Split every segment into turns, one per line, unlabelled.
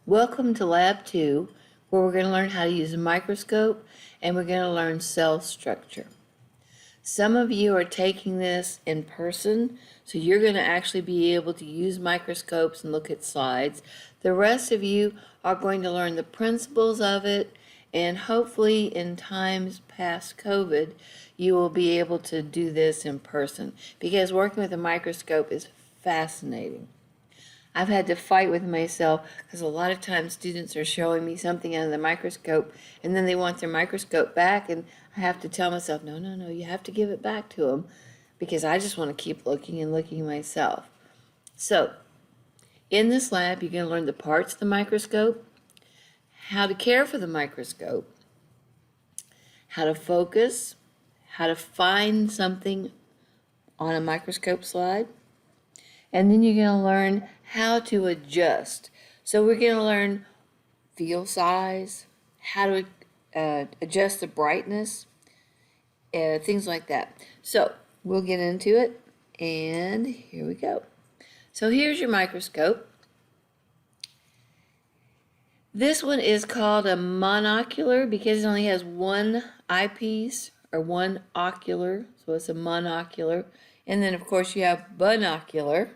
Welcome to Lab 2, where we're going to learn how to use a microscope and we're going to learn cell structure. Some of you are taking this in person, so you're going to actually be able to use microscopes and look at slides. The rest of you are going to learn the principles of it, and hopefully in times past COVID, you will be able to do this in person, because working with a microscope is fascinating. I've had to fight with myself because a lot of times students are showing me something under the microscope and then they want their microscope back, and I have to tell myself, no, you have to give it back to them because I just want to keep looking and looking myself. So, in this lab, you're going to learn the parts of the microscope, how to care for the microscope, how to focus, how to find something on a microscope slide, and then you're going to learn how to adjust. So we're going to learn field size, how to adjust the brightness, things like that. So we'll get into it, and here we go. So here's your microscope. This one is called a monocular because it only has one eyepiece, or one ocular, so it's a monocular. And then of course you have binocular,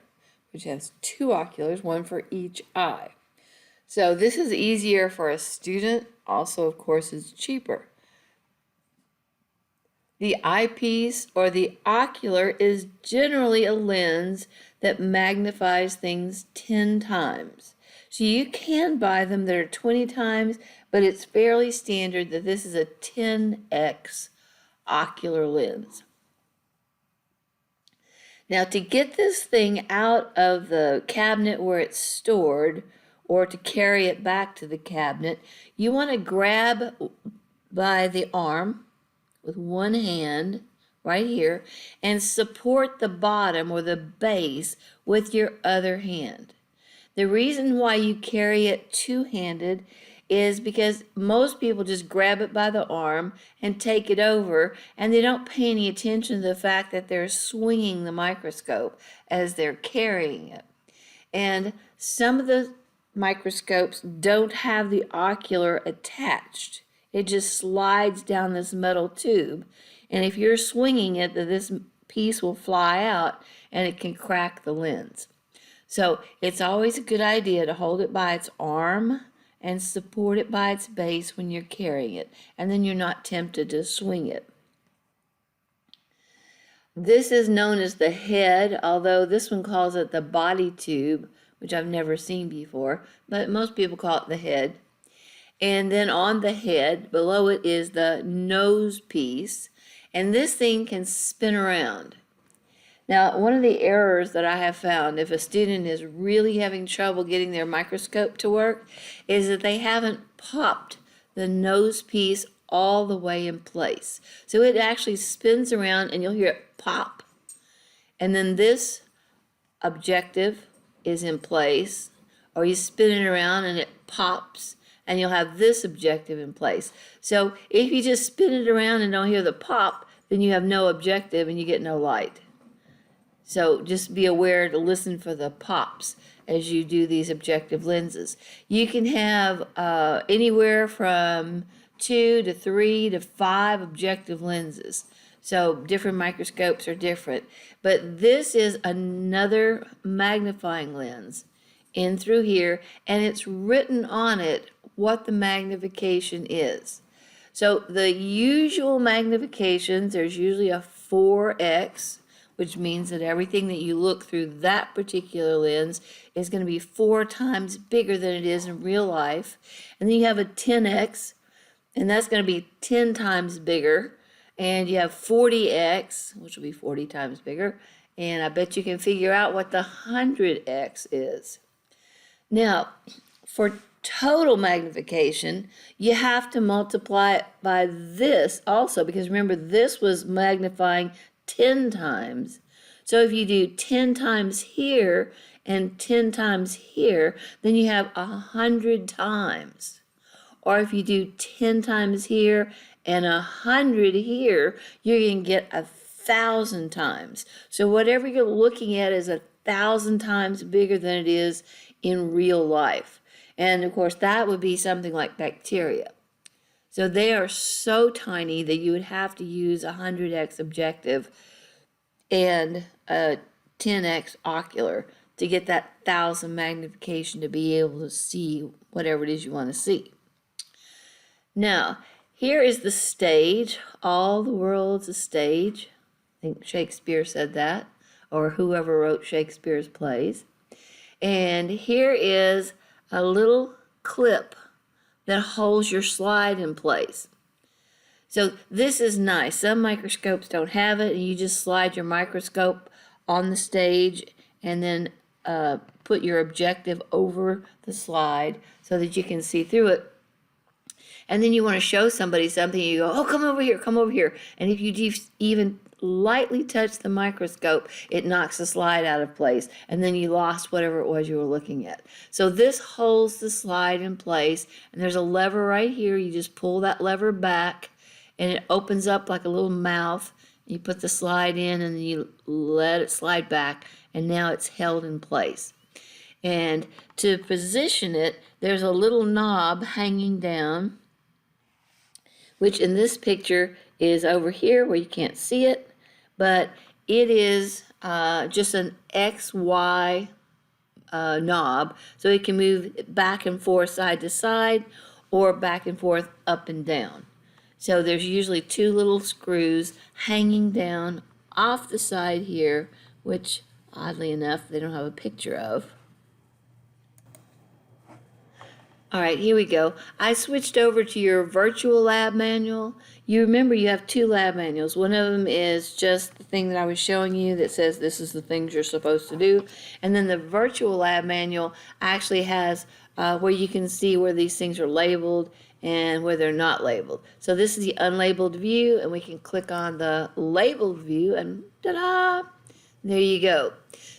which has two oculars, one for each eye. So this is easier for a student, also of course is cheaper. The eyepiece or the ocular is generally a lens that magnifies things 10 times. So you can buy them that are 20 times, but it's fairly standard that this is a 10x ocular lens. Now, to get this thing out of the cabinet where it's stored, or to carry it back to the cabinet, you want to grab by the arm with one hand right here and support the bottom or the base with your other hand. The reason why you carry it two-handed is because most people just grab it by the arm and take it over, and they don't pay any attention to the fact that they're swinging the microscope as they're carrying it. And some of the microscopes don't have the ocular attached. It just slides down this metal tube, and if you're swinging it, this piece will fly out and it can crack the lens. So it's always a good idea to hold it by its arm and support it by its base when you're carrying it, and then you're not tempted to swing it. This is known as the head, although this one calls it the body tube, which I've never seen before, but most people call it the head. And then on the head, below it is the nose piece, and this thing can spin around. Now, one of the errors that I have found if a student is really having trouble getting their microscope to work is that they haven't popped the nose piece all the way in place. So it actually spins around and you'll hear it pop. And then this objective is in place, or you spin it around and it pops, and you'll have this objective in place. So if you just spin it around and don't hear the pop, then you have no objective and you get no light. So just be aware to listen for the pops as you do these objective lenses. You can have anywhere from 2 to 3 to 5 objective lenses. So different microscopes are different. But this is another magnifying lens in through here, and it's written on it what the magnification is. So the usual magnifications, there's usually a 4x, which means that everything that you look through that particular lens is going to be 4 times bigger than it is in real life. And then you have a 10x, and that's going to be 10 times bigger. And you have 40x, which will be 40 times bigger. And I bet you can figure out what the 100x is. Now, for total magnification, you have to multiply it by this also, because remember, this was magnifying 10 times. So if you do 10 times here and 10 times here, then you have 100 times. Or if you do 10 times here and 100 here, you're going to get 1,000 times. So whatever you're looking at is 1,000 times bigger than it is in real life. And of course, that would be something like bacteria. So they are so tiny that you would have to use a 100x objective and a 10x ocular to get that 1,000 magnification to be able to see whatever it is you want to see. Now, here is the stage. All the world's a stage. I think Shakespeare said that, or whoever wrote Shakespeare's plays. And here is a little clip that holds your slide in place. So this is nice. Some microscopes don't have it, and you just slide your microscope on the stage and then put your objective over the slide so that you can see through it. And then you want to show somebody something, you go, oh, come over here, come over here. And if you even lightly touch the microscope, it knocks the slide out of place, and then you lost whatever it was you were looking at. So this holds the slide in place, and there's a lever right here. You just pull that lever back, and it opens up like a little mouth. You put the slide in, and then you let it slide back, and now it's held in place. And to position it, there's a little knob hanging down, which in this picture is over here where you can't see it, but it is just an XY knob, so it can move back and forth side to side or back and forth up and down. So there's usually two little screws hanging down off the side here, which oddly enough they don't have a picture of. All right, here we go. I switched over to your virtual lab manual. You remember you have two lab manuals. One of them is just the thing that I was showing you that says this is the things you're supposed to do. And then the virtual lab manual actually has where you can see where these things are labeled and where they're not labeled. So this is the unlabeled view, and we can click on the labeled view, and ta-da! There you go.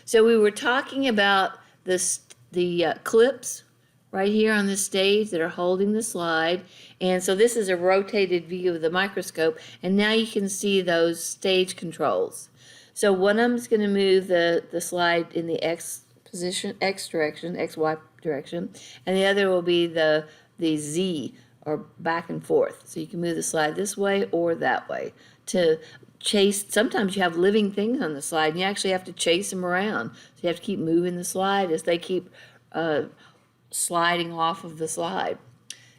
So we were talking about the clips right here on the stage that are holding the slide. And so this is a rotated view of the microscope, and now you can see those stage controls. So one of them is going to move the slide in the X position, X direction, XY direction, and the other will be the Z, or back and forth. So you can move the slide this way or that way to chase. Sometimes you have living things on the slide, and you actually have to chase them around. So you have to keep moving the slide as they keep sliding off of the slide.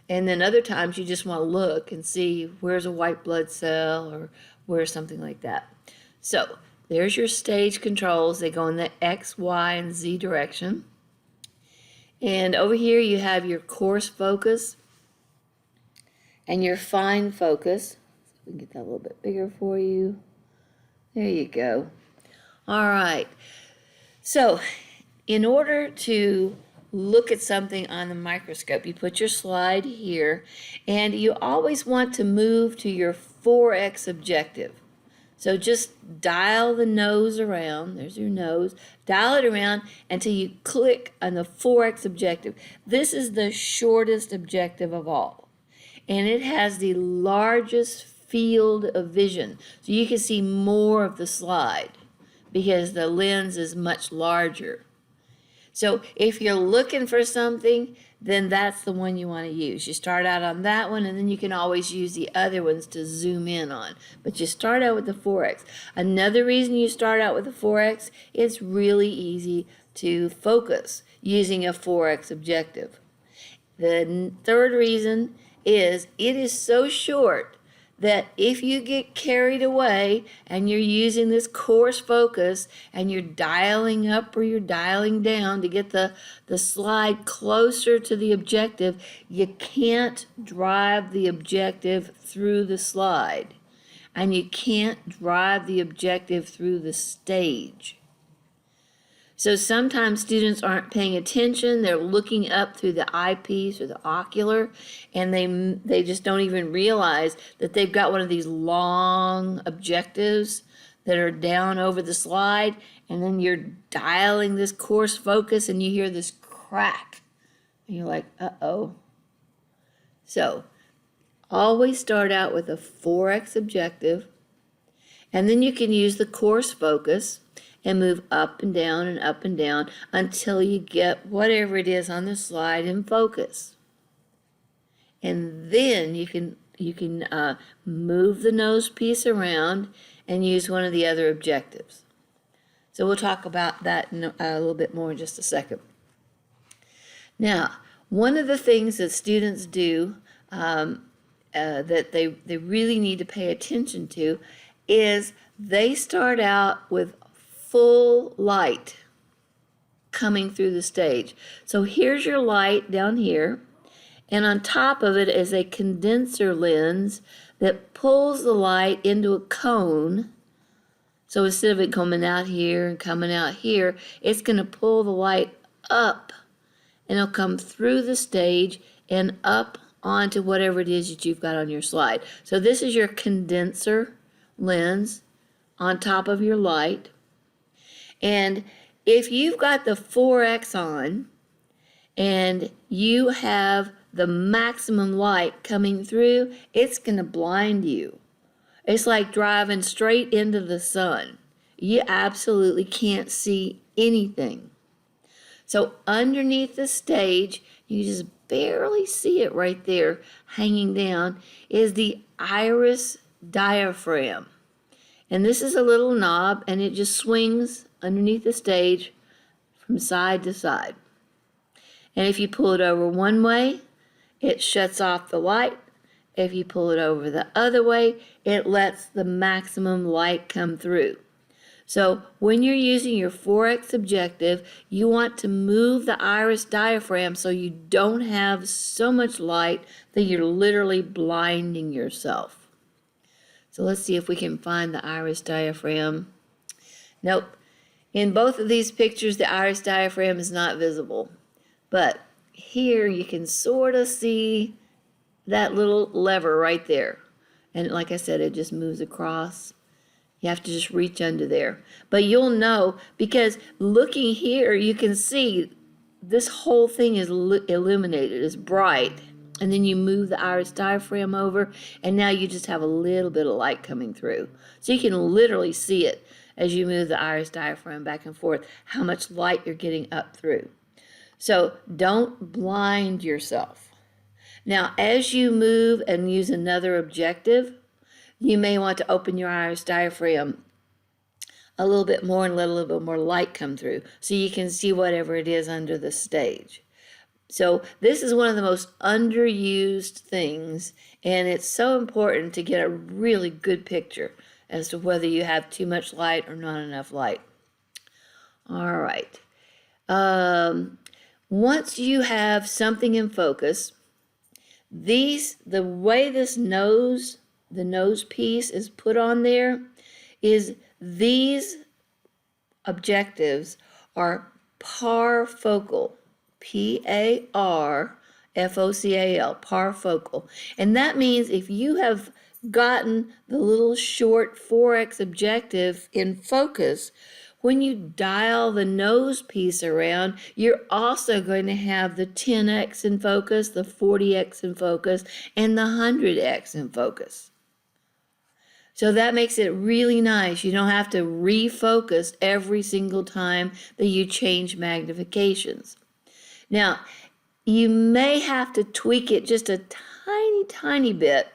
And then other times you just want to look and see where's a white blood cell or where's something like that. So there's your stage controls. They go in the X, Y, and Z direction. And over here you have your coarse focus and your fine focus. So we can get that a little bit bigger for you. There you go. All right. So in order to look at something on the microscope, you put your slide here, and you always want to move to your 4x objective. So just dial the nose around, there's your nose, dial it around until you click on the 4x objective. This is the shortest objective of all, and it has the largest field of vision. So you can see more of the slide because the lens is much larger. So if you're looking for something, then that's the one you want to use. You start out on that one, and then you can always use the other ones to zoom in on. But you start out with the 4x. Another reason you start out with the 4x, it's really easy to focus using a 4x objective. The third reason is it is so short that if you get carried away and you're using this coarse focus and you're dialing up or you're dialing down to get the slide closer to the objective, you can't drive the objective through the slide, and you can't drive the objective through the stage. So sometimes students aren't paying attention. They're looking up through the eyepiece or the ocular, and they just don't even realize that they've got one of these long objectives that are down over the slide, and then you're dialing this coarse focus and you hear this crack. And you're like, uh-oh. So always start out with a 4x objective, and then you can use the coarse focus. and move up and down until you get whatever it is on the slide in focus. And then you can move the nose piece around and use one of the other objectives. So we'll talk about that in a little bit more in just a second. Now, one of the things that students do that they really need to pay attention to is they start out with full light coming through the stage. So here's your light down here, and on top of it is a condenser lens that pulls the light into a cone. So instead of it coming out here and coming out here, it's going to pull the light up, and it'll come through the stage and up onto whatever it is that you've got on your slide. So this is your condenser lens on top of your light. And if you've got the 4X on and you have the maximum light coming through, it's going to blind you. It's like driving straight into the sun. You absolutely can't see anything. So underneath the stage, you just barely see it right there hanging down, is the iris diaphragm. And this is a little knob, and it just swings underneath the stage from side to side. And if you pull it over one way, it shuts off the light. If you pull it over the other way, it lets the maximum light come through. So when you're using your 4X objective, you want to move the iris diaphragm so you don't have so much light that you're literally blinding yourself. So let's see if we can find the iris diaphragm. Nope. In both of these pictures, the iris diaphragm is not visible. But here you can sort of see that little lever right there. And like I said, it just moves across. You have to just reach under there. But you'll know, because looking here, you can see this whole thing is illuminated, it's bright. And then you move the iris diaphragm over, and now you just have a little bit of light coming through. So you can literally see it as you move the iris diaphragm back and forth, how much light you're getting up through. So don't blind yourself. Now, as you move and use another objective, you may want to open your iris diaphragm a little bit more and let a little bit more light come through so you can see whatever it is under the stage. So this is one of the most underused things, and it's so important to get a really good picture as to whether you have too much light or not enough light. All right. Once you have something in focus, the way this the nose piece is put on there is these objectives are parfocal, P-A-R-F-O-C-A-L, parfocal. And that means if you have gotten the little short 4X objective in focus, when you dial the nose piece around, you're also going to have the 10X in focus, the 40X in focus, and the 100X in focus. So that makes it really nice. You don't have to refocus every single time that you change magnifications. Now, you may have to tweak it just a tiny bit.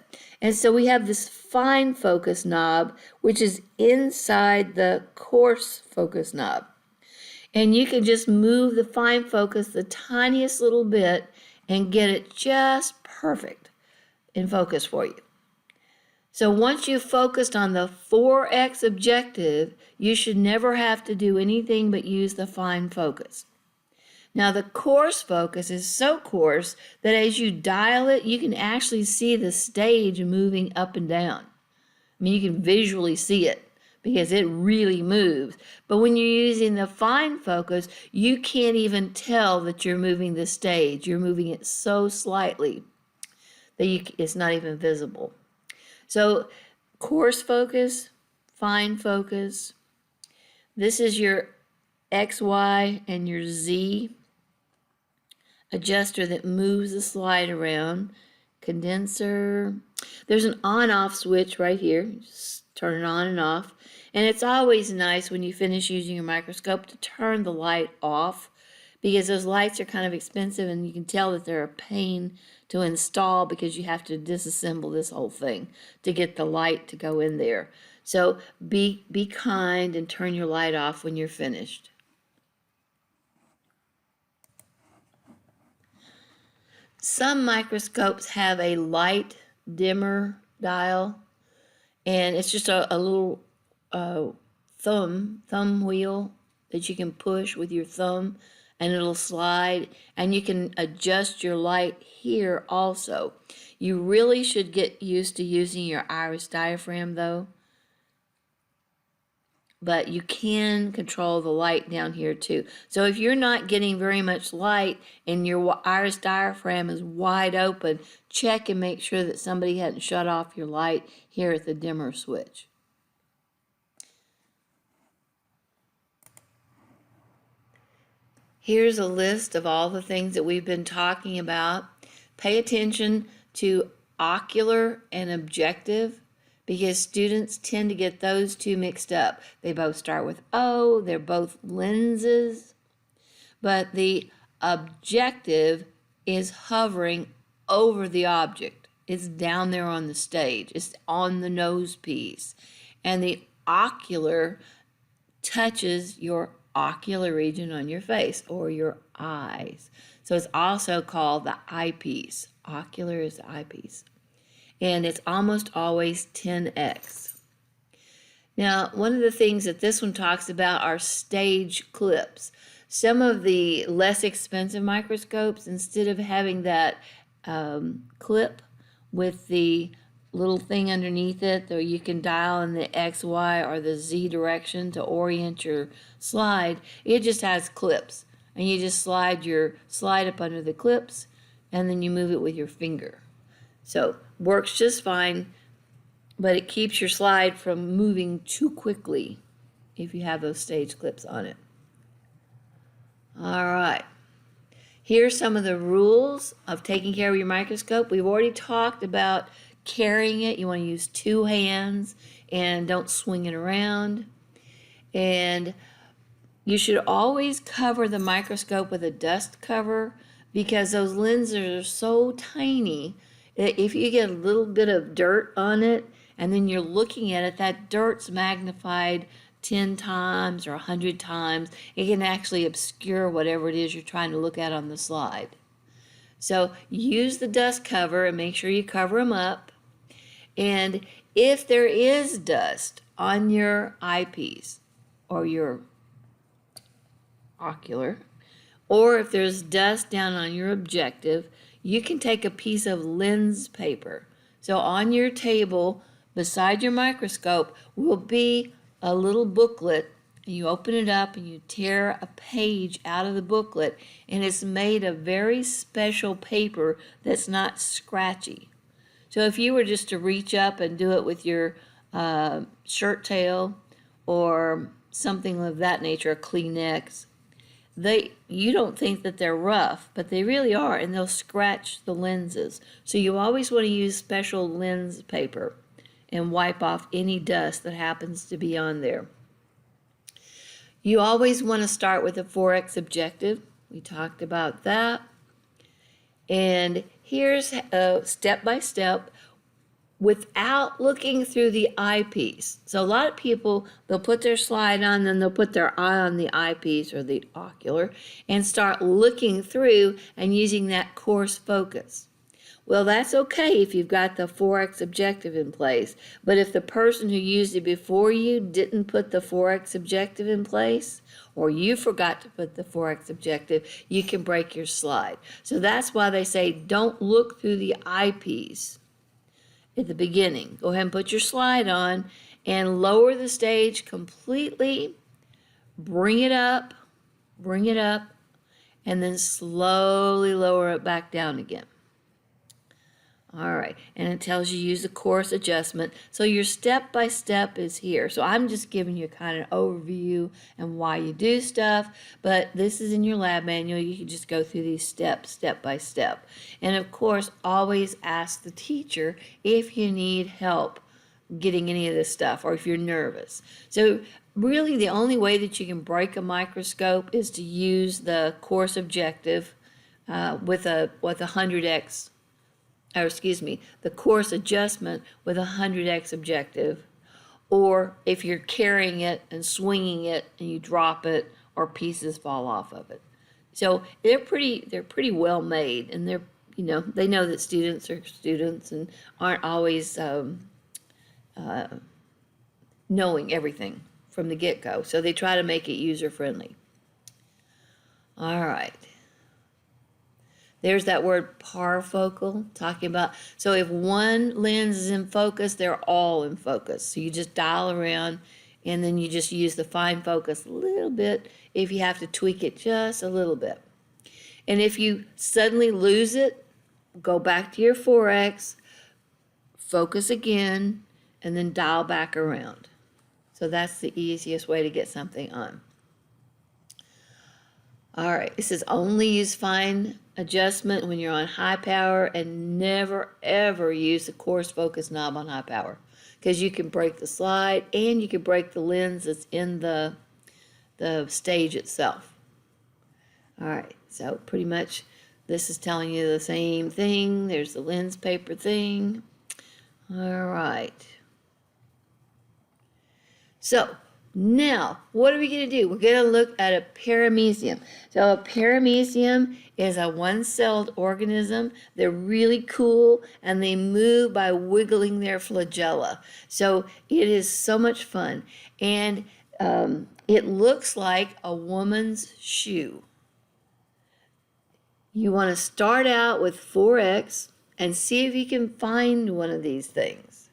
And so we have this fine focus knob, which is inside the coarse focus knob. And you can just move the fine focus the tiniest little bit and get it just perfect in focus for you. So once you've focused on the 4X objective, you should never have to do anything but use the fine focus. Now the coarse focus is so coarse that as you dial it, you can actually see the stage moving up and down. I mean, you can visually see it because it really moves. But when you're using the fine focus, you can't even tell that you're moving the stage. You're moving it so slightly that it's not even visible. So coarse focus, fine focus. This is your X, Y, and your Z adjuster that moves the slide around. Condenser. There's an on-off switch right here. Just turn it on and off. And it's always nice when you finish using your microscope to turn the light off, because those lights are kind of expensive and you can tell that they're a pain to install because you have to disassemble this whole thing to get the light to go in there. So be kind and turn your light off when you're finished. Some microscopes have a light dimmer dial, and it's just a little thumb wheel that you can push with your thumb, and it'll slide, and you can adjust your light here also. You really should get used to using your iris diaphragm though, but you can control the light down here too. So if you're not getting very much light and your iris diaphragm is wide open, check and make sure that somebody hadn't shut off your light here at the dimmer switch. Here's a list of all the things that we've been talking about. Pay attention to ocular and objective, because students tend to get those two mixed up. They both start with O, they're both lenses, but the objective is hovering over the object. It's down there on the stage. It's on the nose piece. And the ocular touches your ocular region on your face or your eyes. So it's also called the eyepiece. Ocular is the eyepiece. And it's almost always 10x. Now, one of the things that this one talks about are stage clips. Some of the less expensive microscopes, instead of having that clip with the little thing underneath it, or you can dial in the X, Y, or the Z direction to orient your slide, it just has clips. And you just slide your slide up under the clips, and then you move it with your finger. So works just fine, but it keeps your slide from moving too quickly if you have those stage clips on it. All right. Here's some of the rules of taking care of your microscope. We've already talked about carrying it. You want to use 2 hands and don't swing it around. And you should always cover the microscope with a dust cover, because those lenses are so tiny. If you get a little bit of dirt on it and then you're looking at it, that dirt's magnified 10 times or 100 times. It can actually obscure whatever it is you're trying to look at on the slide. So use the dust cover and make sure you cover them up. And if there is dust on your eyepiece or your ocular, or if there's dust down on your objective, you can take a piece of lens paper. So on your table beside your microscope will be a little booklet. You open it up and you tear a page out of the booklet, and it's made of very special paper that's not scratchy. So if you were just to reach up and do it with your shirt tail or something of that nature, a Kleenex, you don't think that they're rough, but they really are, and they'll scratch the lenses. So you always want to use special lens paper and wipe off any dust that happens to be on there. You always want to start with a 4x objective. We talked about that. And here's step by step without looking through the eyepiece. So a lot of people, they'll put their slide on, then they'll put their eye on the eyepiece or the ocular and start looking through and using that coarse focus. Well, that's okay if you've got the 4x objective in place, but if the person who used it before you didn't put the 4x objective in place, or you forgot to put the 4x objective, you can break your slide. So that's why they say don't look through the eyepiece at the beginning. Go ahead and put your slide on and lower the stage completely, bring it up, and then slowly lower it back down again. All right, and it tells you use the coarse adjustment. So your step-by-step is here. So I'm just giving you kind of an overview and why you do stuff, but this is in your lab manual. You can just go through these steps, step by step. And of course, always ask the teacher if you need help getting any of this stuff, or if you're nervous. So really the only way that you can break a microscope is to use the coarse objective with a 100x, or excuse me, the coarse adjustment with a 100x objective, or if you're carrying it and swinging it and you drop it or pieces fall off of it. So they're pretty well made, and they're, they know that students are students and aren't always knowing everything from the get-go. So they try to make it user-friendly. All right. There's that word parfocal, talking about, so if one lens is in focus, they're all in focus. So you just dial around, and then you just use the fine focus a little bit if you have to tweak it just a little bit. And if you suddenly lose it, go back to your 4X, focus again, and then dial back around. So that's the easiest way to get something on. All right, this is only use fine adjustment when you're on high power, and never ever use the coarse focus knob on high power, because you can break the slide and you can break the lens that's in the stage itself. All right, so pretty much this is telling you the same thing. There's the lens paper thing. All right. So now, what are we going to do? We're going to look at a paramecium. So a paramecium is a one-celled organism. They're really cool, and they move by wiggling their flagella. So it is so much fun. And it looks like a woman's shoe. You want to start out with 4X and see if you can find one of these things.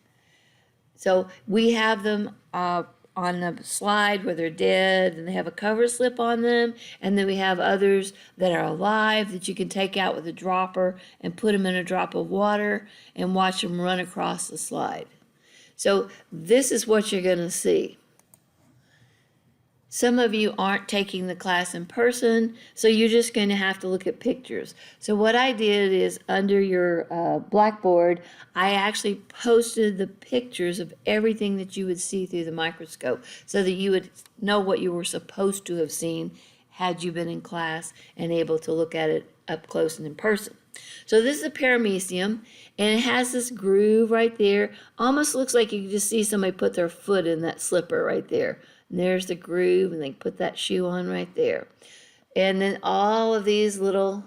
So we have them on the slide where they're dead, and they have a cover slip on them, and then we have others that are alive that you can take out with a dropper and put them in a drop of water and watch them run across the slide. So this is what you're going to see. Some of you aren't taking the class in person, so you're just going to have to look at pictures. So what I did is, under your blackboard, I actually posted the pictures of everything that you would see through the microscope, so that you would know what you were supposed to have seen had you been in class and able to look at it up close and in person. So this is a paramecium, and it has this groove right there. Almost looks like you can just see somebody put their foot in that slipper right there. And there's the groove, and they put that shoe on right there. And then all of these little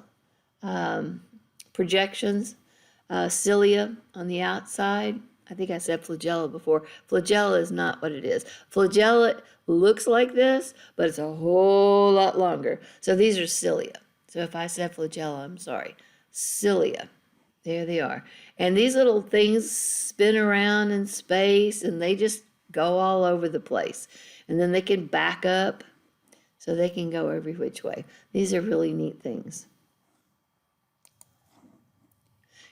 projections, cilia on the outside. I think I said flagella before. Flagella is not what it is. Flagella looks like this, but it's a whole lot longer. So these are cilia. So if I said flagella, I'm sorry. Cilia. There they are. And these little things spin around in space, and they just go all over the place. And then they can back up, so they can go every which way. These are really neat things.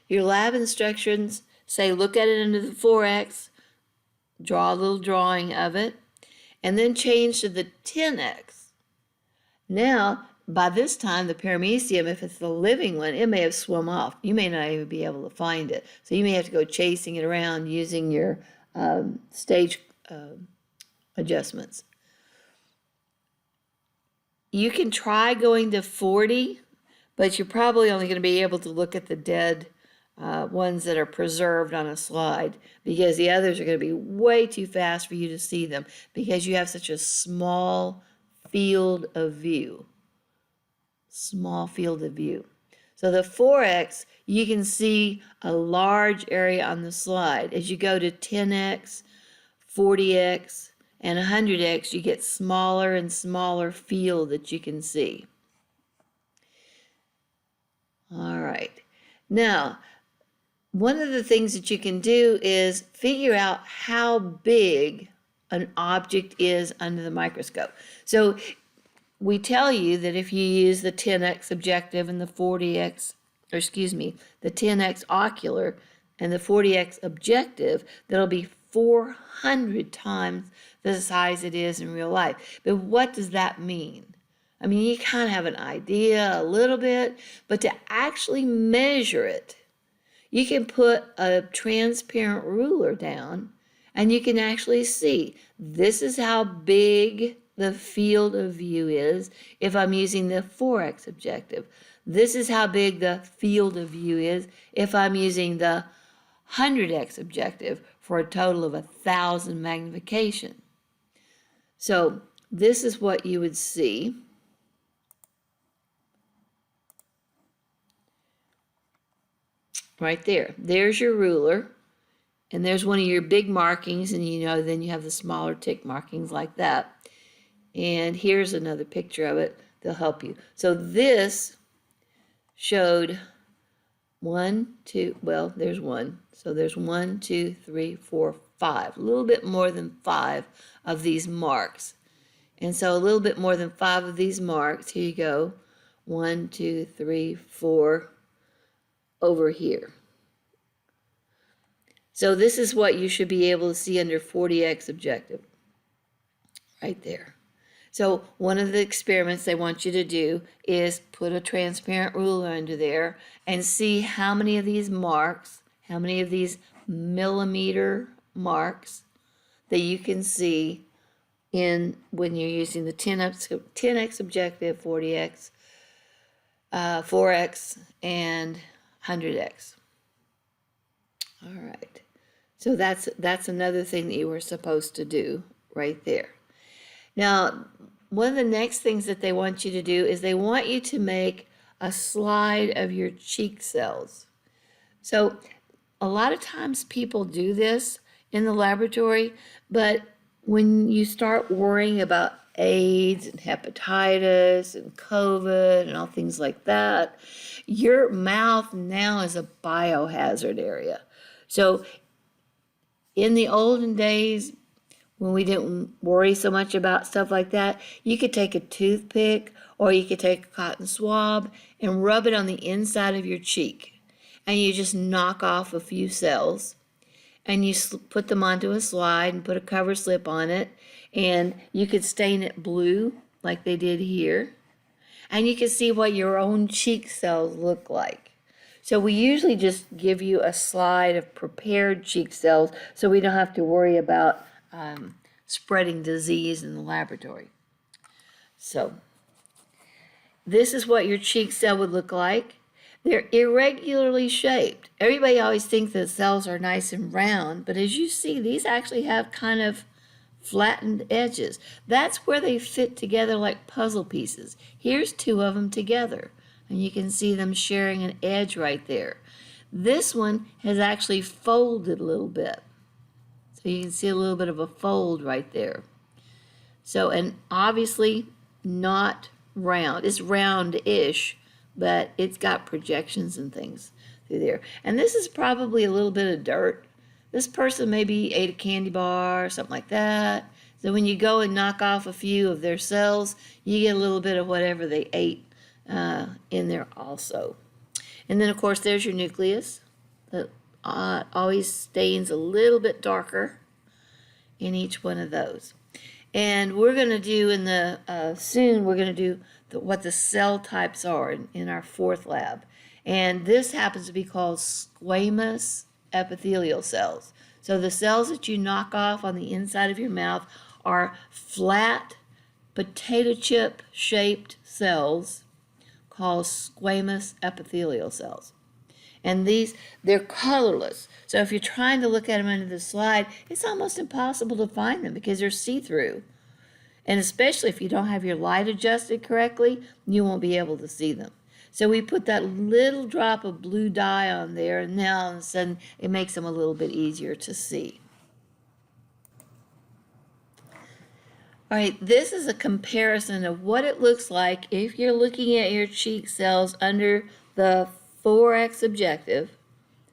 Your lab instructions say look at it under the 4X, draw a little drawing of it, and then change to the 10X. Now, by this time, the paramecium, if it's the living one, it may have swum off. You may not even be able to find it. So you may have to go chasing it around using your stage adjustments. You can try going to 40, but you're probably only going to be able to look at the dead ones that are preserved on a slide, because the others are going to be way too fast for you to see them, because you have such a small field of view. Small field of view. So the 4X, you can see a large area on the slide. As you go to 10X, 40X, and 100X, you get smaller and smaller field that you can see. All right. Now, one of the things that you can do is figure out how big an object is under the microscope. So we tell you that if you use the 10X objective and the 40X, or excuse me, the 10X ocular and the 40X objective, that'll be 400 times the size it is in real life. But what does that mean? I mean, you kind of have an idea a little bit, but to actually measure it, you can put a transparent ruler down And you can actually see this is how big the field of view is if I'm using the 4x objective. This is how big the field of view is if I'm using the 100x objective for a total of 1,000 magnification. So this is what you would see. Right there. There's your ruler. And there's one of your big markings, and then you have the smaller tick markings like that. And here's another picture of it. They'll help you. So this showed there's one. So there's 1, 2, 3, 4, 5. A little bit more than 5 of these marks. And so a little bit more than 5 of these marks. Here you go. 1, 2, 3, 4 over here. So this is what you should be able to see under 40x objective, right there. So one of the experiments they want you to do is put a transparent ruler under there and see how many of these marks, how many of these millimeter marks that you can see when you're using the 10x objective, 40x, 4x, and 100x. All right. So that's another thing that you were supposed to do right there. Now, one of the next things that they want you to do is they want you to make a slide of your cheek cells. So a lot of times people do this in the laboratory, but when you start worrying about AIDS and hepatitis and COVID and all things like that, your mouth now is a biohazard area. So in the olden days, when we didn't worry so much about stuff like that, you could take a toothpick or you could take a cotton swab and rub it on the inside of your cheek. And you just knock off a few cells and you put them onto a slide and put a cover slip on it. And you could stain it blue like they did here. And you can see what your own cheek cells look like. So we usually just give you a slide of prepared cheek cells so we don't have to worry about spreading disease in the laboratory. So this is what your cheek cell would look like. They're irregularly shaped. Everybody always thinks that cells are nice and round, but as you see, these actually have kind of flattened edges. That's where they fit together like puzzle pieces. Here's 2 of them together. And you can see them sharing an edge right there. This one has actually folded a little bit. So you can see a little bit of a fold right there. So, and obviously not round. It's round-ish, but it's got projections and things through there. And this is probably a little bit of dirt. This person maybe ate a candy bar or something like that. So when you go and knock off a few of their cells, you get a little bit of whatever they ate in there also. And then of course there's your nucleus that always stains a little bit darker in each one of those. And we're going to do soon we're going to do what the cell types are in our 4th lab. And this happens to be called squamous epithelial cells. So the cells that you knock off on the inside of your mouth are flat potato chip shaped cells called squamous epithelial cells. And they're colorless. So if you're trying to look at them under the slide, it's almost impossible to find them because they're see-through. And especially if you don't have your light adjusted correctly, you won't be able to see them. So we put that little drop of blue dye on there, and now all of a sudden it makes them a little bit easier to see. All right, this is a comparison of what it looks like if you're looking at your cheek cells under the 4x objective.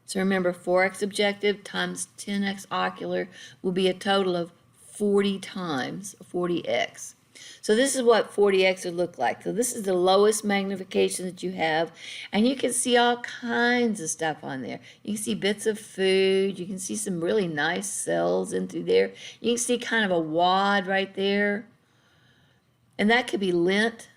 So remember, 4x objective times 10x ocular will be a total of 40 times 40x. So this is what 40x would look like. So this is the lowest magnification that you have, and you can see all kinds of stuff on there. You can see bits of food. You can see some really nice cells in through there. You can see kind of a wad right there, and that could be lint.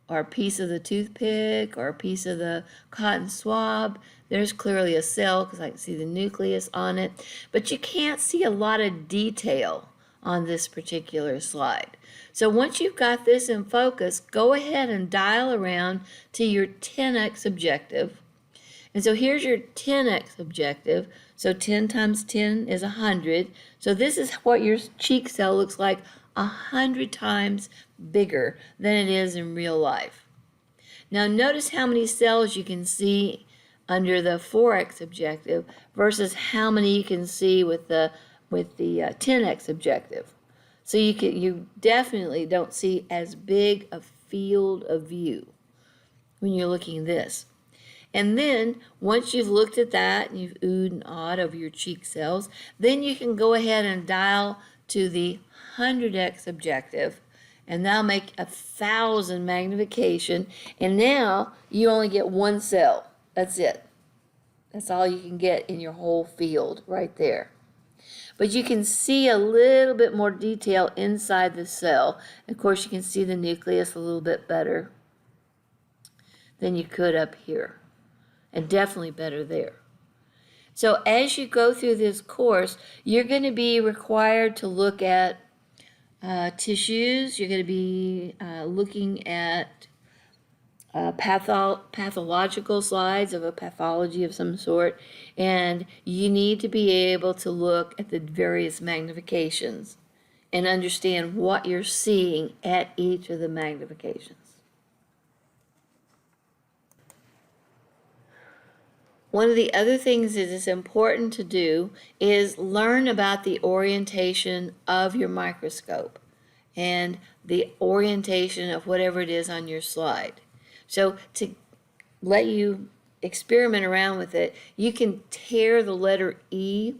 or a piece of the toothpick or a piece of the cotton swab, there's clearly a cell because I can see the nucleus on it, but you can't see a lot of detail on this particular slide. So once you've got this in focus, go ahead and dial around to your 10x objective. And so here's your 10x objective. So 10 times 10 is 100. So this is what your cheek cell looks like 100 times bigger than it is in real life. Now notice how many cells you can see under the 4x objective versus how many you can see with the 10x objective. So you definitely don't see as big a field of view when you're looking at this. And then once you've looked at that and you've oohed and awed over your cheek cells, then you can go ahead and dial to the 100x objective, and that'll make 1,000 magnification. And now you only get one cell. That's it. That's all you can get in your whole field right there. But you can see a little bit more detail inside the cell. Of course, you can see the nucleus a little bit better than you could up here, and definitely better there. So as you go through this course, you're going to be required to look at tissues. You're going to be looking at pathological slides of a pathology of some sort, and you need to be able to look at the various magnifications and understand what you're seeing at each of the magnifications. One of the other things that is important to do is learn about the orientation of your microscope and the orientation of whatever it is on your slide. So to let you experiment around with it, you can tear the letter E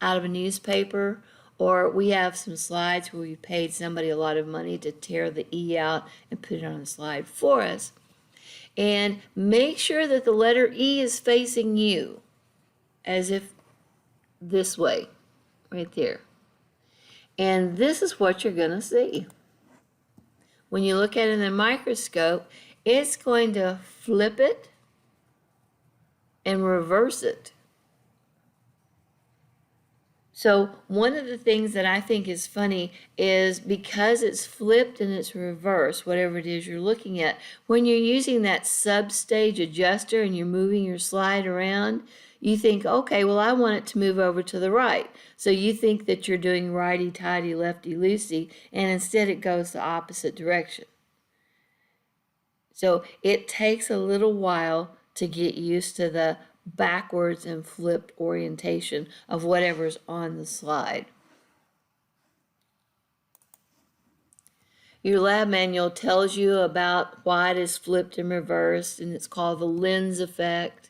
out of a newspaper, or we have some slides where we paid somebody a lot of money to tear the E out and put it on the slide for us. And make sure that the letter E is facing you, as if this way, right there. And this is what you're going to see. When you look at it in the microscope, it's going to flip it and reverse it. So one of the things that I think is funny is because it's flipped and it's reversed, whatever it is you're looking at, when you're using that sub-stage adjuster and you're moving your slide around, you think, okay, well, I want it to move over to the right. So you think that you're doing righty-tighty, lefty-loosey, and instead it goes the opposite direction. So it takes a little while to get used to the backwards and flipped orientation of whatever's on the slide. Your lab manual tells you about why it is flipped and reversed, and it's called the lens effect.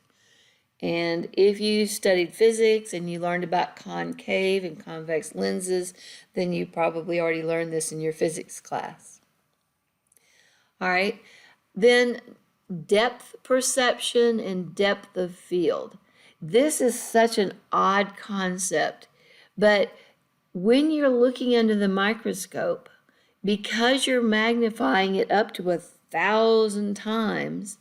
And if you studied physics and you learned about concave and convex lenses, then you probably already learned this in your physics class. All right, then depth perception and depth of field. This is such an odd concept, but when you're looking under the microscope, because you're magnifying it up to 1,000 times,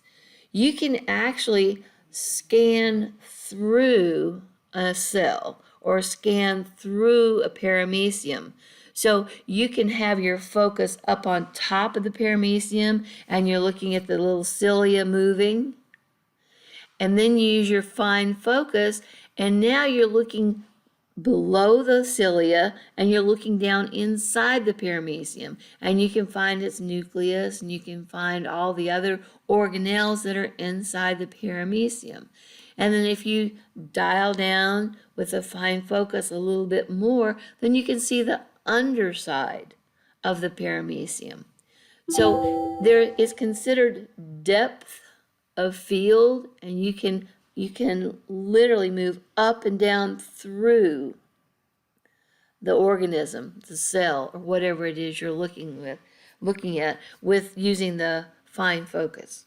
you can actually scan through a cell or scan through a paramecium. So you can have your focus up on top of the paramecium and you're looking at the little cilia moving. And then you use your fine focus and now you're looking below the cilia and you're looking down inside the paramecium. And you can find its nucleus and you can find all the other organelles that are inside the paramecium. And then if you dial down with a fine focus a little bit more, then you can see the underside of the paramecium. So there is considered depth of field, and you can literally move up and down through the organism, the cell, or whatever it is you're looking at with using the fine focus.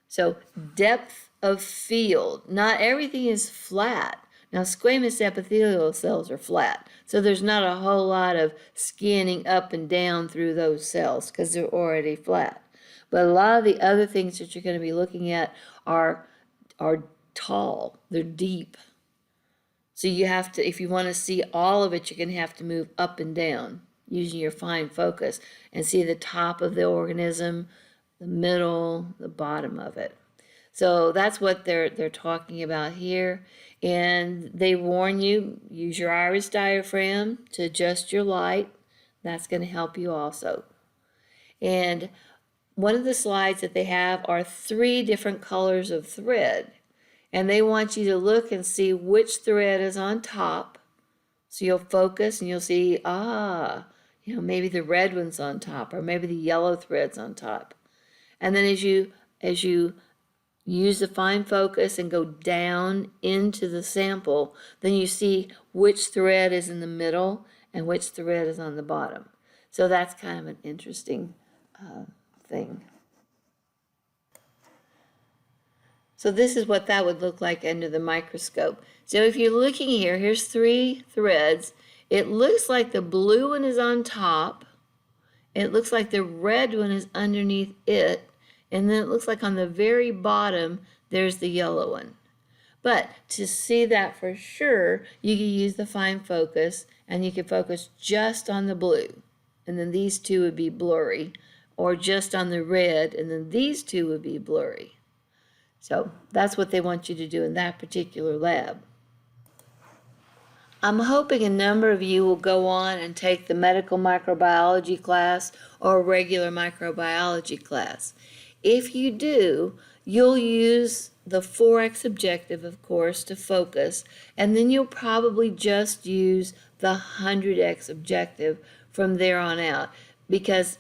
So depth of field. Not everything is flat. Now, squamous epithelial cells are flat, so there's not a whole lot of scanning up and down through those cells because they're already flat. But a lot of the other things that you're going to be looking at are tall, they're deep. So you have to, if you want to see all of it, you're going to have to move up and down using your fine focus and see the top of the organism, the middle, the bottom of it. So that's what they're talking about here. And they warn you, use your iris diaphragm to adjust your light. That's going to help you also. And one of the slides that they have are 3 different colors of thread. And they want you to look and see which thread is on top. So you'll focus and you'll see, maybe the red one's on top, or maybe the yellow thread's on top. And then as you use the fine focus and go down into the sample, then you see which thread is in the middle and which thread is on the bottom. So that's kind of an interesting thing. So this is what that would look like under the microscope. So if you're looking here, here's 3 threads. It looks like the blue one is on top. It looks like the red one is underneath it. And then it looks like on the very bottom, there's the yellow one. But to see that for sure, you can use the fine focus, and you can focus just on the blue. And then these 2 would be blurry. Or just on the red, and then these 2 would be blurry. So that's what they want you to do in that particular lab. I'm hoping a number of you will go on and take the medical microbiology class or a regular microbiology class. If you do, you'll use the 4x objective, of course, to focus, and then you'll probably just use the 100x objective from there on out, because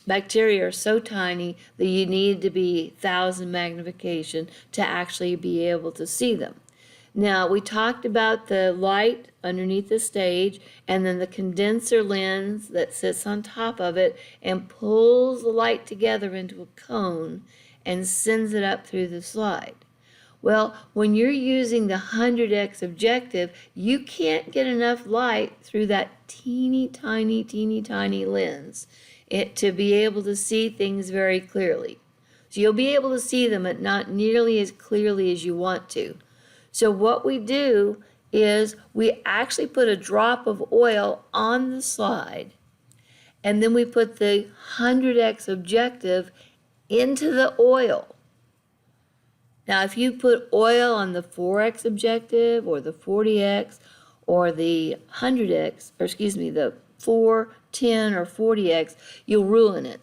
bacteria are so tiny that you need to be 1,000 magnification to actually be able to see them. Now, we talked about the light underneath the stage and then the condenser lens that sits on top of it and pulls the light together into a cone and sends it up through the slide. Well, when you're using the 100x objective, you can't get enough light through that teeny tiny lens to be able to see things very clearly. So you'll be able to see them, but not nearly as clearly as you want to. So what we do is we actually put a drop of oil on the slide, and then we put the 100x objective into the oil. Now, if you put oil on the 4x objective or the 40x or the 100x, or excuse me, the 4, 10, or 40x, you'll ruin it.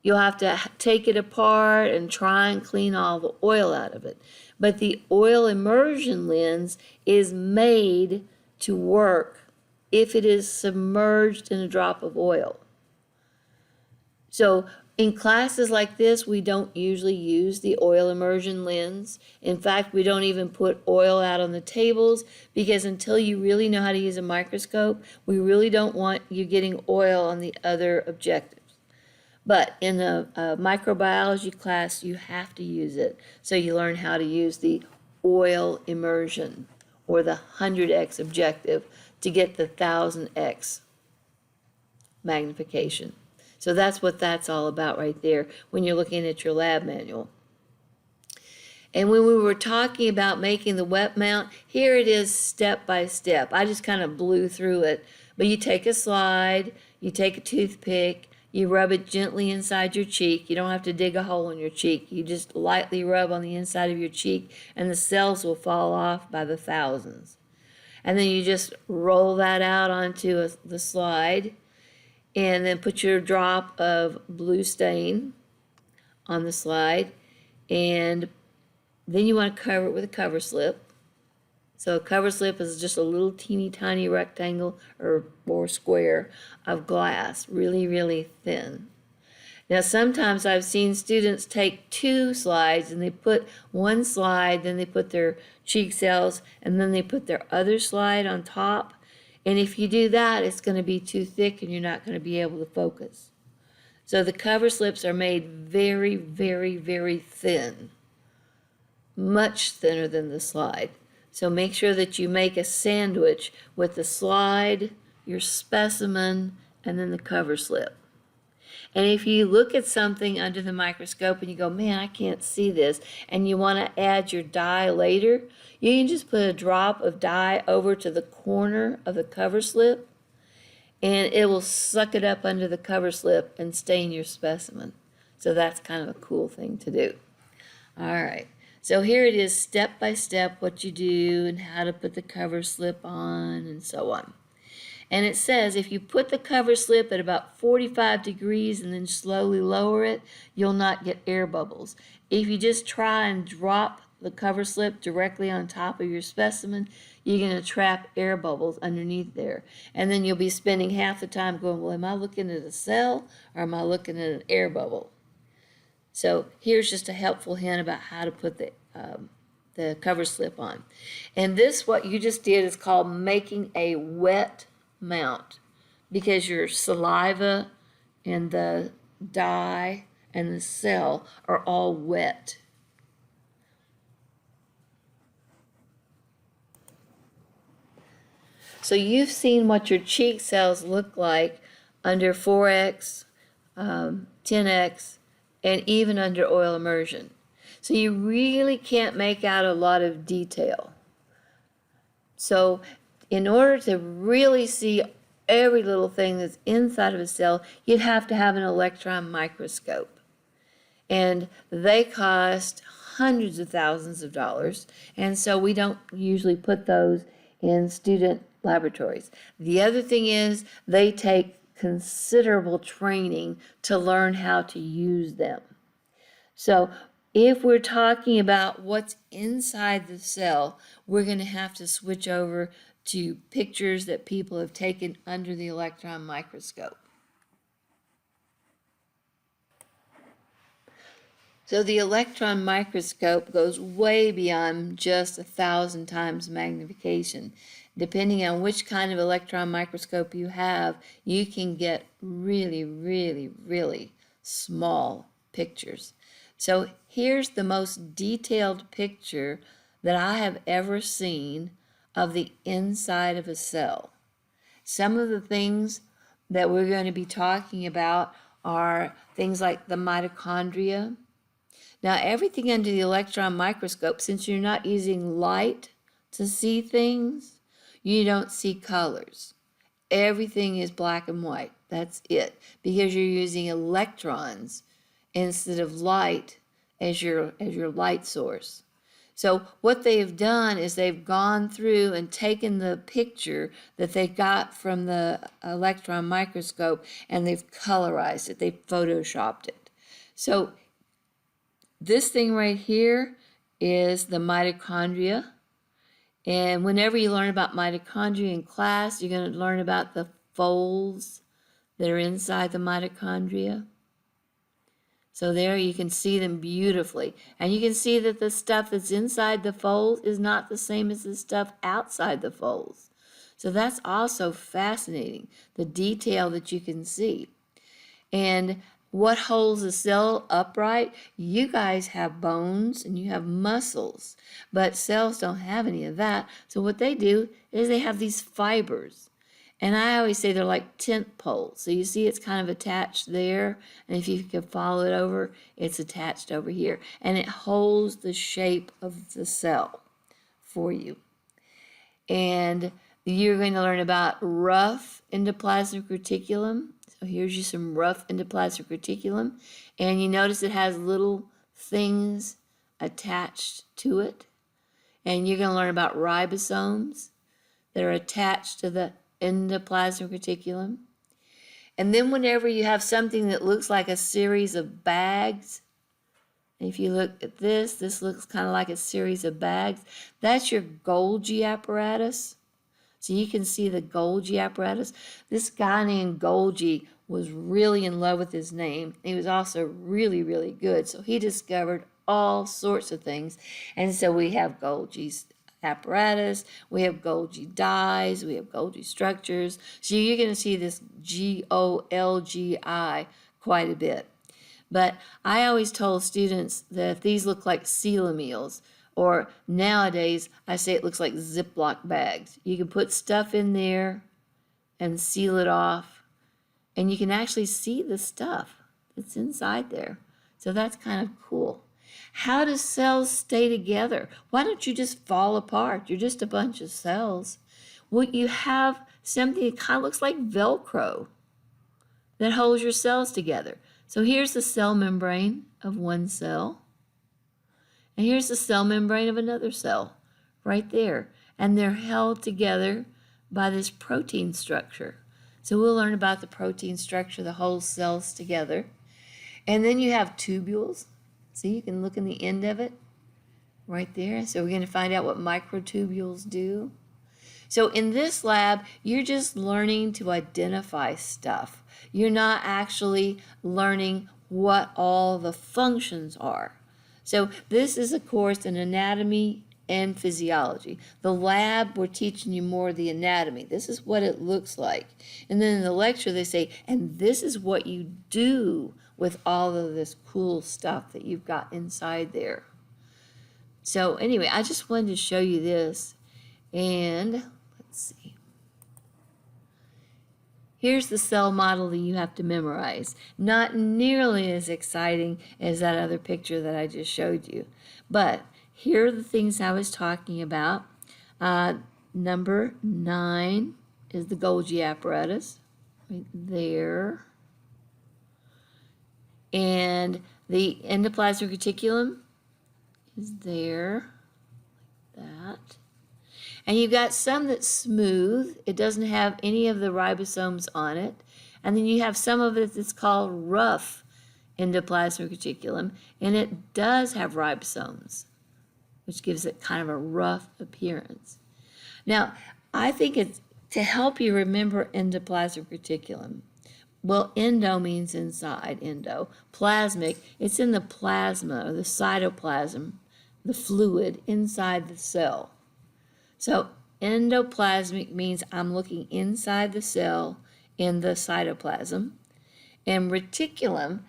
You'll have to take it apart and try and clean all the oil out of it. But the oil immersion lens is made to work if it is submerged in a drop of oil. So in classes like this, we don't usually use the oil immersion lens. In fact, we don't even put oil out on the tables, because until you really know how to use a microscope, we really don't want you getting oil on the other objectives. But in a microbiology class, you have to use it. So you learn how to use the oil immersion or the 100x objective to get the 1000x magnification. So that's what that's all about right there when you're looking at your lab manual. And when we were talking about making the wet mount, here it is step by step. I just kind of blew through it. But you take a slide, you take a toothpick, you rub it gently inside your cheek. You don't have to dig a hole in your cheek. You just lightly rub on the inside of your cheek, and the cells will fall off by the thousands. And then you just roll that out onto the slide, and then put your drop of blue stain on the slide, and then you want to cover it with a cover slip. So a cover slip is just a little teeny tiny rectangle or square of glass, really thin. Now sometimes I've seen students take 2 slides, and they put one slide, then they put their cheek cells, and then they put their other slide on top. And if you do that, it's going to be too thick and you're not going to be able to focus. So the cover slips are made very thin, much thinner than the slide. So make sure that you make a sandwich with the slide, your specimen, and then the cover slip. And if you look at something under the microscope and you go, man, I can't see this, and you want to add your dye later, you can just put a drop of dye over to the corner of the cover slip, and it will suck it up under the cover slip and stain your specimen. So that's kind of a cool thing to do. All right, so here it is step by step what you do and how to put the cover slip on and so on. And it says if you put the cover slip at about 45 degrees and then slowly lower it, you'll not get air bubbles. If you just try and drop the cover slip directly on top of your specimen, you're going to trap air bubbles underneath there. And then you'll be spending half the time going, well, am I looking at a cell or am I looking at an air bubble? So here's just a helpful hint about how to put the cover slip on. And this, what you just did, is called making a wet mount, because your saliva and the dye and the cell are all wet. So you've seen what your cheek cells look like under 4X, 10X, and even under oil immersion. So you really can't make out a lot of detail. So in order to really see every little thing that's inside of a cell, you'd have to have an electron microscope. And they cost hundreds of thousands of dollars, and so we don't usually put those in student laboratories. The other thing is they take considerable training to learn how to use them. So if we're talking about what's inside the cell, we're going to have to switch over to pictures that people have taken under the electron microscope. So the electron microscope goes way beyond just 1,000 times magnification. Depending on which kind of electron microscope you have, you can get really, really, really small pictures. So here's the most detailed picture that I have ever seen of the inside of a cell. Some of the things that we're going to be talking about are things like the mitochondria. Now, everything under the electron microscope, since you're not using light to see things, you don't see colors. Everything is black and white. That's it, because you're using electrons instead of light as your light source. So what they've done is they've gone through and taken the picture that they got from the electron microscope and they've colorized it. They've photoshopped it. So this thing right here is the mitochondria. And whenever you learn about mitochondria in class, you're going to learn about the folds that are inside the mitochondria. So there you can see them beautifully. And you can see that the stuff that's inside the folds is not the same as the stuff outside the folds. So that's also fascinating, the detail that you can see. And what holds a cell upright? You guys have bones and you have muscles, but cells don't have any of that. So what they do is they have these fibers. And I always say they're like tent poles. So you see it's kind of attached there. And if you can follow it over, it's attached over here. And it holds the shape of the cell for you. And you're going to learn about rough endoplasmic reticulum. So here's you some rough endoplasmic reticulum. And you notice it has little things attached to it. And you're going to learn about ribosomes that are attached to the endoplasmic reticulum. And then whenever you have something that looks like a series of bags, if you look at this looks kind of like a series of bags. That's your Golgi apparatus. So you can see the Golgi apparatus. This guy named Golgi was really in love with his name. He was also really, really good. So he discovered all sorts of things. And so we have Golgi's apparatus, we have Golgi dyes, we have Golgi structures. So you're going to see this Golgi quite a bit. But I always told students that these look like coelameals, or nowadays I say it looks like Ziploc bags. You can put stuff in there and seal it off, and you can actually see the stuff. It's inside there. So that's kind of cool. How do cells stay together? Why don't you just fall apart? You're just a bunch of cells. Well, you have something that kind of looks like Velcro that holds your cells together. So here's the cell membrane of one cell. And here's the cell membrane of another cell right there. And they're held together by this protein structure. So we'll learn about the protein structure that holds cells together. And then you have tubules. See, you can look in the end of it right there. So we're going to find out what microtubules do. So in this lab, you're just learning to identify stuff. You're not actually learning what all the functions are. So this is a course in anatomy and physiology. The lab, we're teaching you more of the anatomy. This is what it looks like. And then in the lecture, they say, and this is what you do with all of this cool stuff that you've got inside there. So anyway, I just wanted to show you this. And let's see. Here's the cell model that you have to memorize. Not nearly as exciting as that other picture that I just showed you. But here are the things I was talking about. Number 9 is the Golgi apparatus, right there. And the endoplasmic reticulum is there, like that. And you've got some that's smooth. It doesn't have any of the ribosomes on it. And then you have some of it that's called rough endoplasmic reticulum, and it does have ribosomes, which gives it kind of a rough appearance. Now, I think it's to help you remember endoplasmic reticulum. Well, endo means inside, endo. Plasmic, it's in the plasma or the cytoplasm, the fluid inside the cell. So endoplasmic means I'm looking inside the cell in the cytoplasm. And reticulum,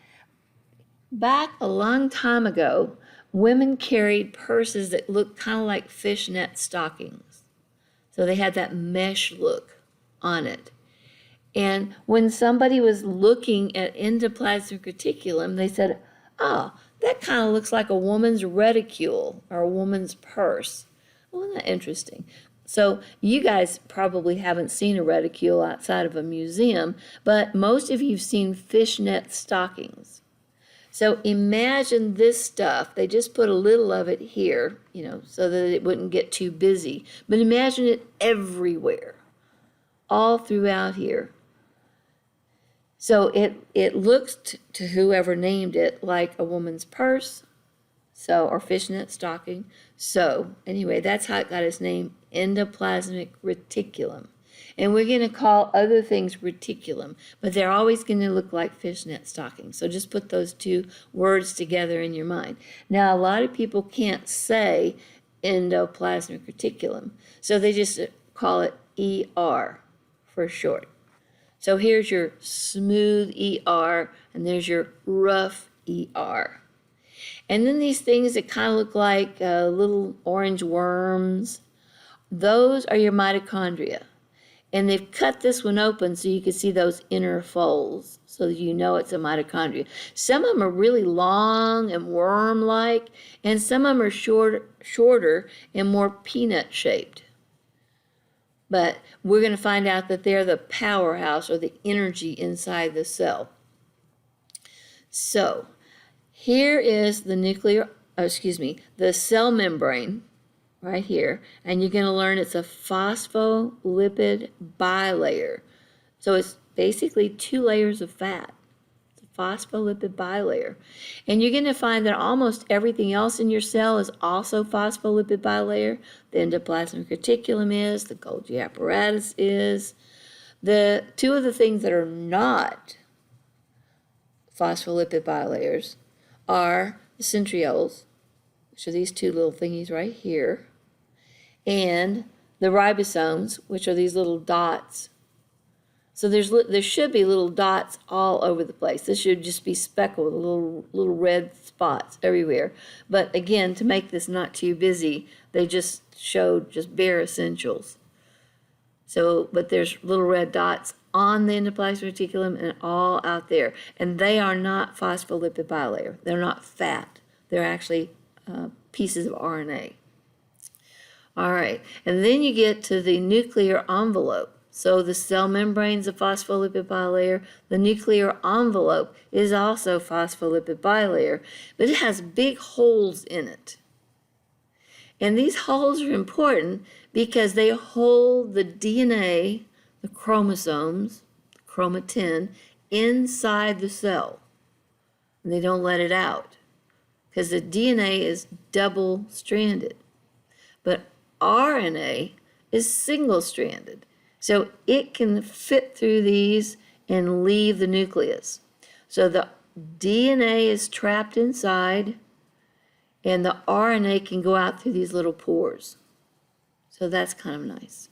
back a long time ago, women carried purses that looked kind of like fishnet stockings. So they had that mesh look on it. And when somebody was looking at endoplasmic reticulum, they said, oh, that kind of looks like a woman's reticule or a woman's purse. Well, isn't that interesting? So you guys probably haven't seen a reticule outside of a museum, but most of you have seen fishnet stockings. So imagine this stuff. They just put a little of it here, so that it wouldn't get too busy. But imagine it everywhere, all throughout here. So it looks to whoever named it like a woman's purse, or fishnet stocking. So anyway, that's how it got its name, endoplasmic reticulum. And we're going to call other things reticulum, but they're always going to look like fishnet stockings. So just put those two words together in your mind. Now, a lot of people can't say endoplasmic reticulum, so they just call it ER for short. So here's your smooth ER, and there's your rough ER. And then these things that kind of look like little orange worms, those are your mitochondria. And they've cut this one open so you can see those inner folds so that you know it's a mitochondria. Some of them are really long and worm-like, and some of them are shorter and more peanut-shaped. But we're going to find out that they're the powerhouse or the energy inside the cell. So here is the the cell membrane right here. And you're going to learn it's a phospholipid bilayer. So it's basically 2 layers of fat. It's a phospholipid bilayer. And you're going to find that almost everything else in your cell is also phospholipid bilayer. The endoplasmic reticulum is, the Golgi apparatus is. The 2 of the things that are not phospholipid bilayers are the centrioles, which are these 2 little thingies right here, and the ribosomes, which are these little dots. So there should be little dots all over the place. This should just be speckled with little red spots everywhere. But again, to make this not too busy, they just showed just bare essentials. So, but there's little red dots on the endoplasmic reticulum and all out there. And they are not phospholipid bilayer. They're not fat. They're actually pieces of RNA. All right, and then you get to the nuclear envelope. So the cell membrane is a phospholipid bilayer. The nuclear envelope is also phospholipid bilayer, but it has big holes in it. And these holes are important because they hold the DNA, the chromosomes, chromatin, inside the cell. And they don't let it out because the DNA is double-stranded. But RNA is single-stranded. So it can fit through these and leave the nucleus. So the DNA is trapped inside, and the RNA can go out through these little pores. So that's kind of nice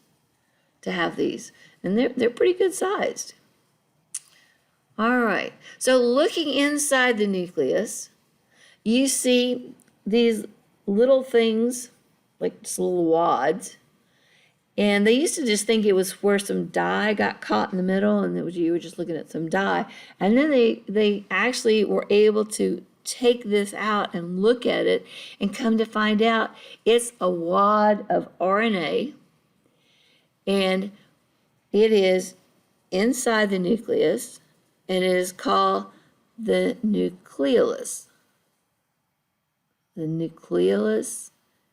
to have these. And they're pretty good sized. All right, so looking inside the nucleus, you see these little things, like just little wads. And they used to just think it was where some dye got caught in the middle, and you were just looking at some dye. And then they actually were able to take this out and look at it and come to find out it's a wad of RNA, and it is inside the nucleus, and it is called the nucleolus. The nucleolus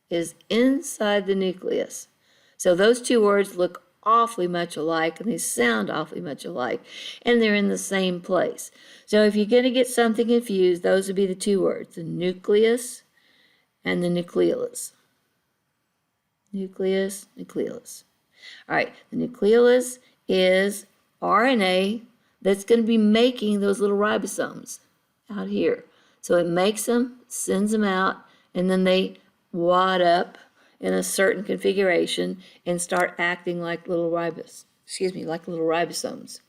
is inside the nucleus. So those two words look awfully much alike, and they sound awfully much alike, and they're in the same place. So if you're going to get something confused, those would be the two words, the nucleus and the nucleolus. Nucleus, nucleolus. All right, the nucleolus is RNA that's going to be making those little ribosomes out here. So it makes them, sends them out, and then they wad up in a certain configuration and start acting like little ribosomes.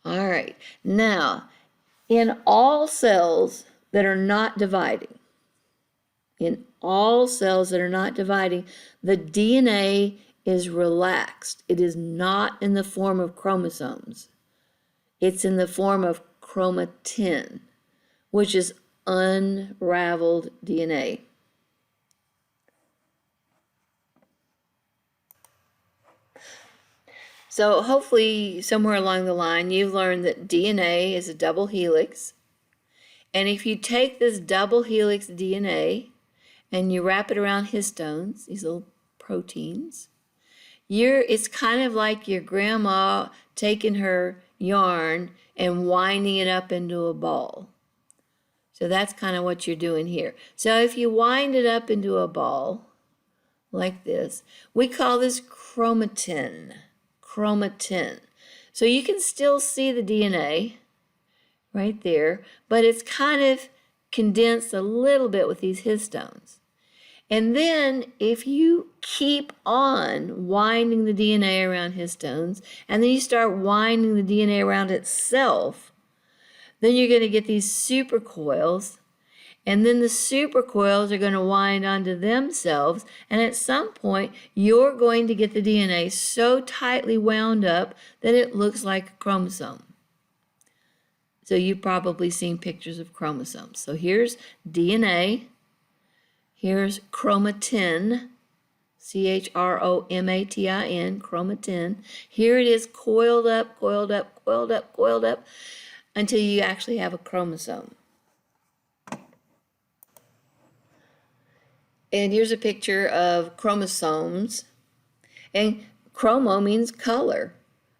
All right, now in all cells that are not dividing, the DNA is relaxed. It is not in the form of chromosomes. It's in the form of chromatin, which is unraveled DNA. So hopefully somewhere along the line you've learned that DNA is a double helix. And if you take this double helix DNA and you wrap it around histones, these little proteins, it's kind of like your grandma taking her yarn and winding it up into a ball. So that's kind of what you're doing here. So if you wind it up into a ball like this, we call this chromatin. Chromatin. So you can still see the DNA right there, but it's kind of condensed a little bit with these histones. And then if you keep on winding the DNA around histones, and then you start winding the DNA around itself, then you're going to get these supercoils, and then the supercoils are going to wind onto themselves, and at some point you're going to get the DNA so tightly wound up that it looks like a chromosome. So you've probably seen pictures of chromosomes. So here's DNA, here's chromatin, chromatin, chromatin. Here it is coiled up, coiled up, coiled up, coiled up, until you actually have a chromosome. And here's a picture of chromosomes. And chromo means color.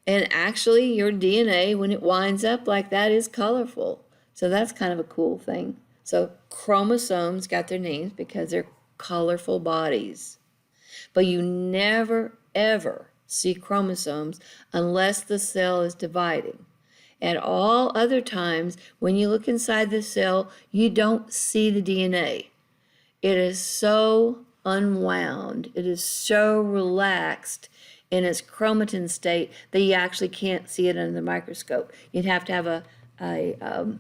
And actually, your DNA, when it winds up like that, is colorful. So that's kind of a cool thing. So chromosomes got their names because they're colorful bodies. But you never, ever see chromosomes unless the cell is dividing. At all other times, when you look inside the cell, you don't see the DNA. It is so unwound, it is so relaxed in its chromatin state that you actually can't see it under the microscope. You'd have to have a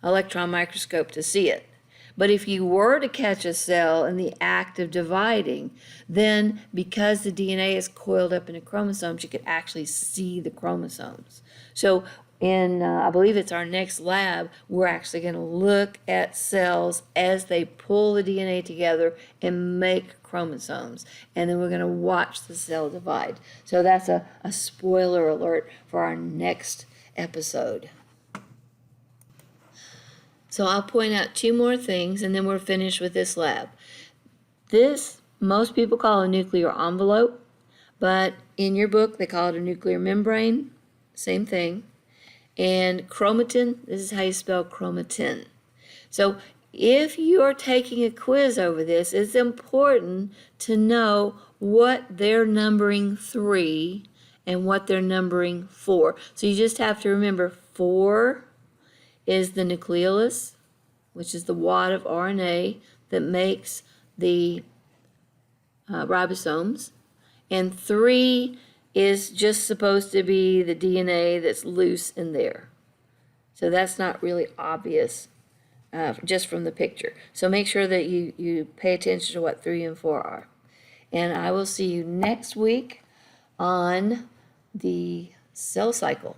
electron microscope to see it. But if you were to catch a cell in the act of dividing, then because the DNA is coiled up in the chromosomes, you could actually see the chromosomes. So in, I believe it's our next lab, we're actually going to look at cells as they pull the DNA together and make chromosomes. And then we're going to watch the cell divide. So that's a spoiler alert for our next episode. So I'll point out two more things and then we're finished with this lab. This, most people call a nuclear envelope, but in your book they call it a nuclear membrane, same thing. And chromatin, this is how you spell chromatin. So if you're taking a quiz over this, it's important to know what they're numbering 3 and what they're numbering 4. So you just have to remember 4 is the nucleolus, which is the wad of RNA that makes the ribosomes, and 3 is just supposed to be the DNA that's loose in there. So that's not really obvious just from the picture. So make sure that you pay attention to what 3 and 4 are. And I will see you next week on the cell cycle.